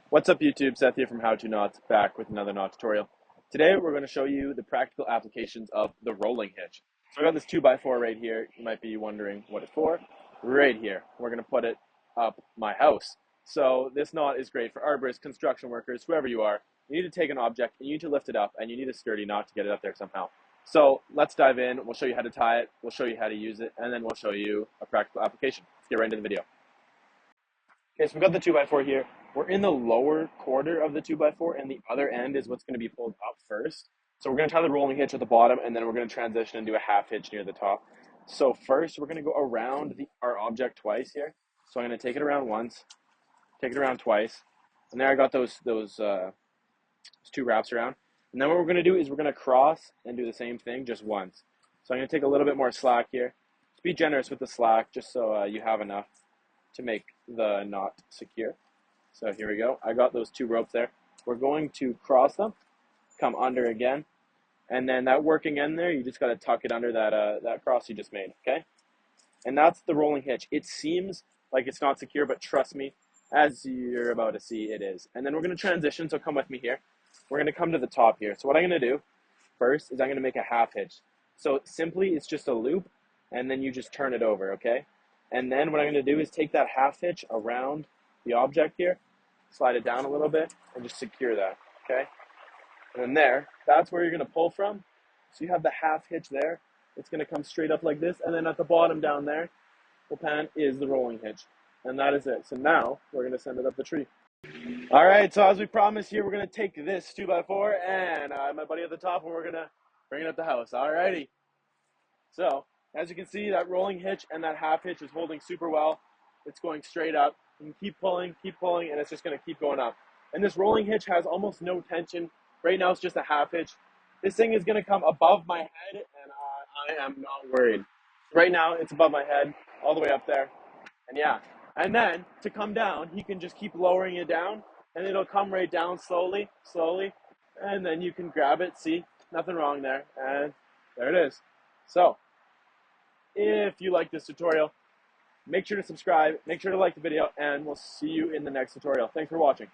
What's up YouTube, Seth here from How To Knots, back with another knot tutorial. Today we're going to show you the practical applications of the rolling hitch. So I got this 2x4 right here. You might be wondering what it's for. Right here, we're going to put it up my house. So this knot is great for arborists, construction workers, whoever you are. You need to take an object and you need to lift it up, and you need a sturdy knot to get it up there somehow. So let's dive in. We'll show you how to tie it, we'll show you how to use it, and then we'll show you a practical application. Let's get right into the video. Okay, so we've got the 2x4 here. We're in the lower quarter of the 2x4, and the other end is what's going to be pulled up first. So we're going to tie the rolling hitch at the bottom, and then we're going to transition and do a half hitch near the top. So first, we're going to go around our object twice here. So I'm going to take it around once, take it around twice, and there I got those two wraps around. And then what we're going to do is we're going to cross and do the same thing just once. So I'm going to take a little bit more slack here. Just be generous with the slack, just so you have enough to make the knot secure. So here we go. I got those two ropes there. We're going to cross them, come under again, and then that working end there, you just got to tuck it under that cross you just made, okay? And that's the rolling hitch. It seems like it's not secure, but trust me, as you're about to see, it is. And then we're going to transition, so come with me here. We're going to come to the top here. So what I'm going to do first is I'm going to make a half hitch. So simply, it's just a loop, and then you just turn it over, okay? And then what I'm going to do is take that half hitch around the object here, slide it down a little bit, and just secure that, okay? And then there, that's where you're going to pull from. So you have the half hitch there. It's going to come straight up like this. And then at the bottom down there, the pan is the rolling hitch. And that is it. So now we're going to send it up the tree. All right, so as we promised here, we're going to take this 2x4 and my buddy at the top, and we're going to bring it up the house. All righty. So as you can see, that rolling hitch and that half hitch is holding super well. It's going straight up. You can keep pulling, and it's just going to keep going up. And this rolling hitch has almost no tension. Right now, it's just a half hitch. This thing is going to come above my head, and I am not worried. Right now, it's above my head, all the way up there. And yeah. And then, to come down, he can just keep lowering it down, and it'll come right down slowly, and then you can grab it. See, nothing wrong there. And there it is. So, if you like this tutorial, make sure to subscribe, make sure to like the video, and we'll see you in the next tutorial. Thanks for watching.